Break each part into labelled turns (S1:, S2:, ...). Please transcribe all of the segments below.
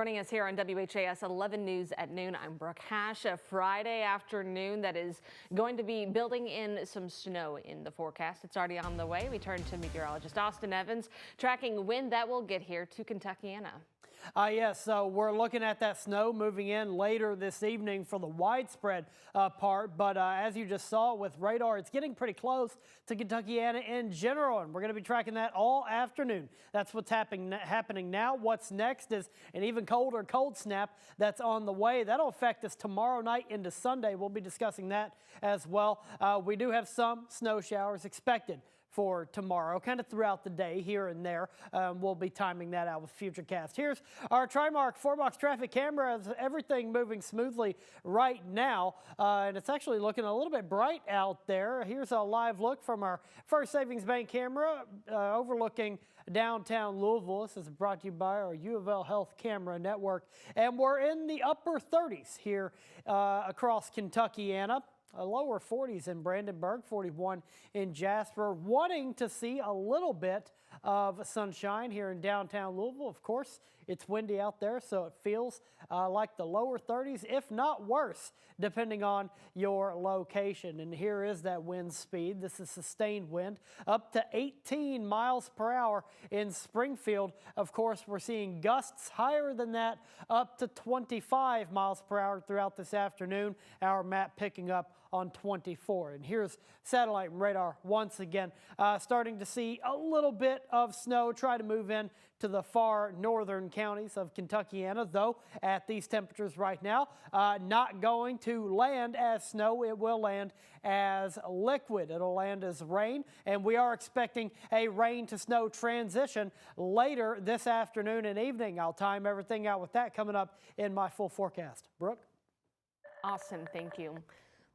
S1: Joining us here on WHAS 11 News at noon, I'm Brooke Hash. A Friday afternoon that is going to be building in some snow in the forecast. It's already on the way. We turn to meteorologist Austin Evans, tracking when that will get here to Kentuckiana.
S2: Yes, so we're looking at that snow moving in later this evening for the widespread part. But as you just saw with radar, it's getting pretty close to Kentuckiana in general, and we're going to be tracking that all afternoon. That's what's happening now. What's next is an even colder cold snap that's on the way. That'll affect us tomorrow night into Sunday. We'll be discussing that as well. We do have some snow showers expected for tomorrow, kind of throughout the day here and there. We'll be timing that out with Futurecast. Here's our TriMark 4-box traffic camera. Everything moving smoothly right now, and it's actually looking a little bit bright out there. Here's a live look from our First Savings Bank camera overlooking downtown Louisville. This is brought to you by our U of L Health Camera Network, and we're in the upper 30s here across Kentuckiana. Lower 40s in Brandenburg, 41 in Jasper. Wanting to see a little bit of sunshine here in downtown Louisville. Of course, it's windy out there, so it feels like the lower 30s, if not worse, depending on your location. And here is that wind speed. This is sustained wind up to 18 miles per hour in Springfield. Of course, we're seeing gusts higher than that, up to 25 miles per hour throughout this afternoon. Our map picking up on 24. And here's satellite and radar once again. Starting to see a little bit of snow try to move in to the far northern counties of Kentuckiana, though at these temperatures right now, not going to land as snow. It will land as liquid. It'll land as rain, and we are expecting a rain to snow transition later this afternoon and evening. I'll time everything out with that coming up in my full forecast. Brooke?
S1: Awesome, thank you.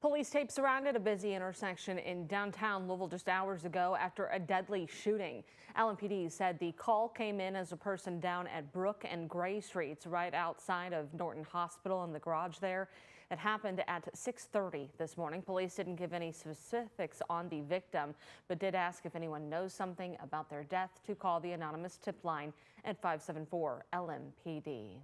S1: Police tape surrounded a busy intersection in downtown Louisville just hours ago after a deadly shooting. LMPD said the call came in as a person down at Brook and Gray Streets right outside of Norton Hospital in the garage there. It happened at 6:30 this morning. Police didn't give any specifics on the victim, but did ask if anyone knows something about their death to call the anonymous tip line at 574 LMPD.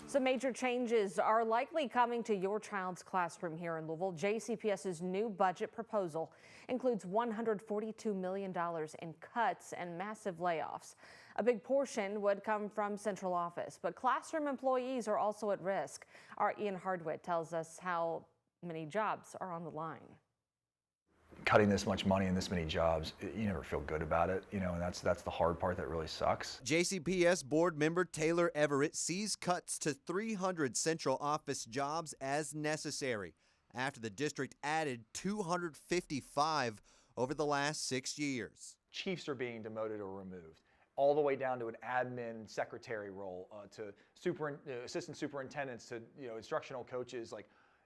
S1: Some major changes are likely coming to your child's classroom here in Louisville. JCPS's new budget proposal includes $142 million in cuts and massive layoffs. A big portion would come from central office, but classroom employees are also at risk. Our Ian Hardwick tells us how many jobs are on the line.
S3: Cutting this much money and this many jobs, you never feel good about it, and that's the hard part that really sucks.
S4: JCPS board member Taylor Everett sees cuts to 300 central office jobs as necessary after the district added 255 over the last 6 years.
S3: Chiefs are being demoted or removed, all the way down to an admin secretary role, to assistant superintendents, to instructional coaches.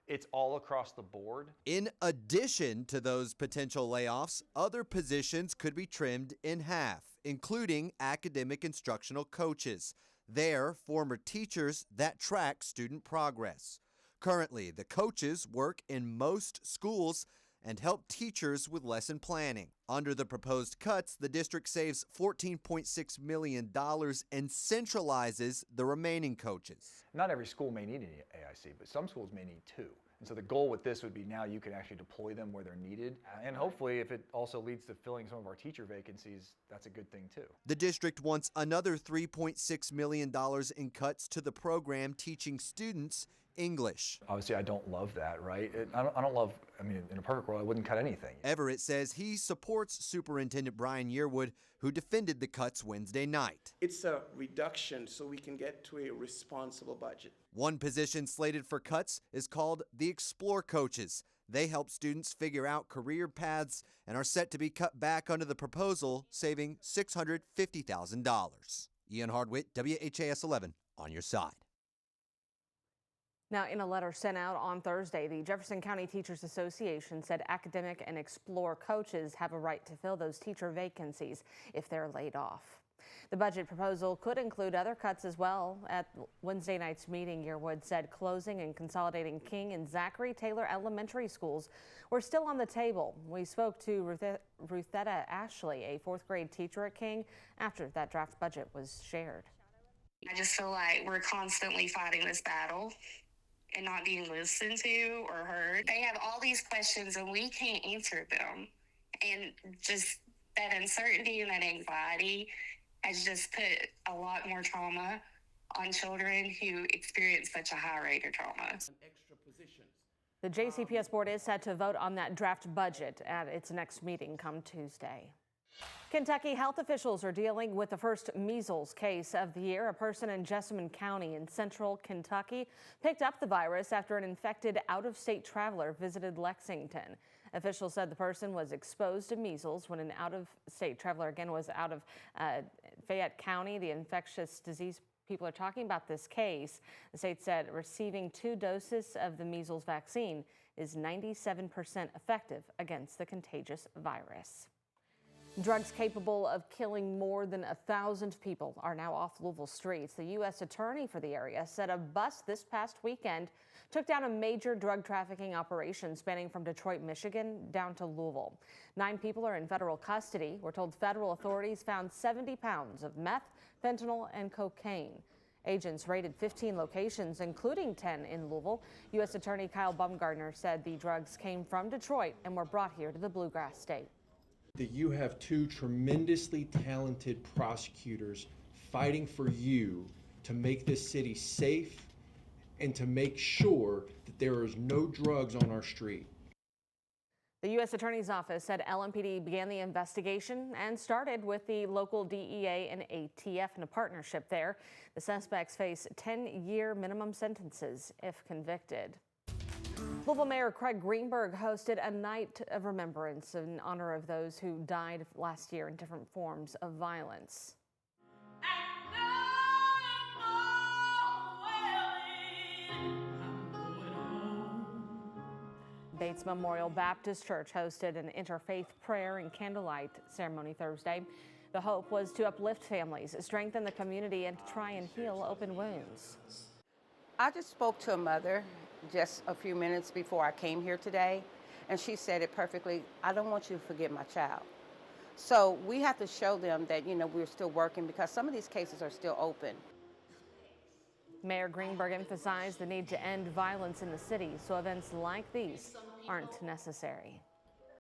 S3: It's all across the board.
S4: In addition to those potential layoffs, other positions could be trimmed in half, including academic instructional coaches. They're former teachers that track student progress. Currently, the coaches work in most schools and help teachers with lesson planning. Under the proposed cuts, the district saves $14.6 million and centralizes the remaining coaches.
S3: Not every school may need an AIC, but some schools may need two. And so the goal with this would be now you can actually deploy them where they're needed. And hopefully, if it also leads to filling some of our teacher vacancies, that's a good thing too.
S4: The district wants another $3.6 million in cuts to the program teaching students English.
S3: Obviously, I don't love that, right? I don't love, in a perfect world, I wouldn't cut anything.
S4: Everett says he supports Superintendent Brian Yearwood, who defended the cuts Wednesday night.
S5: It's a reduction so we can get to a responsible budget.
S4: One position slated for cuts is called the Explore Coaches. They help students figure out career paths and are set to be cut back under the proposal, saving $650,000. Ian Hardwick, WHAS 11, on your side.
S1: Now, in a letter sent out on Thursday, the Jefferson County Teachers Association said academic and Explore coaches have a right to fill those teacher vacancies if they're laid off. The budget proposal could include other cuts as well. At Wednesday night's meeting, Yearwood said closing and consolidating King and Zachary Taylor elementary schools were still on the table. We spoke to Ruthetta Ashley, a fourth grade teacher at King, after that draft budget was shared.
S6: I just feel like we're constantly fighting this battle and not being listened to or heard. They have all these questions and we can't answer them. And just that uncertainty and that anxiety has just put a lot more trauma on children who experience such a high rate of trauma.
S1: The JCPS board is set to vote on that draft budget at its next meeting come Tuesday. Kentucky health officials are dealing with the first measles case of the year. A person in Jessamine County in central Kentucky picked up the virus after an infected out-of-state traveler visited Lexington. Officials said the person was exposed to measles when an out-of-state traveler, again, was out of Fayette County. The infectious disease people are talking about this case. The state said receiving 2 doses of the measles vaccine is 97% effective against the contagious virus. Drugs capable of killing more than 1,000 people are now off Louisville streets. The U.S. attorney for the area said a bus this past weekend took down a major drug trafficking operation spanning from Detroit, Michigan, down to Louisville. 9 people are in federal custody. We're told federal authorities found 70 pounds of meth, fentanyl, and cocaine. Agents raided 15 locations, including 10 in Louisville. U.S. Attorney Kyle Baumgartner said the drugs came from Detroit and were brought here to the Bluegrass State.
S7: That you have 2 tremendously talented prosecutors fighting for you to make this city safe and to make sure that there is no drugs on our street.
S1: The U.S. Attorney's Office said LMPD began the investigation and started with the local DEA and ATF in a partnership there. The suspects face 10-year minimum sentences if convicted. Louisville Mayor Craig Greenberg hosted a night of remembrance in honor of those who died last year in different forms of violence. Bates Memorial Baptist Church hosted an interfaith prayer and candlelight ceremony Thursday. The hope was to uplift families, strengthen the community, and try and heal open wounds.
S8: I just spoke to a mother just a few minutes before I came here today, and she said it perfectly. I don't want you to forget my child. So we have to show them that, we're still working because some of these cases are still open.
S1: Mayor Greenberg emphasized the need to end violence in the city so events like these aren't necessary.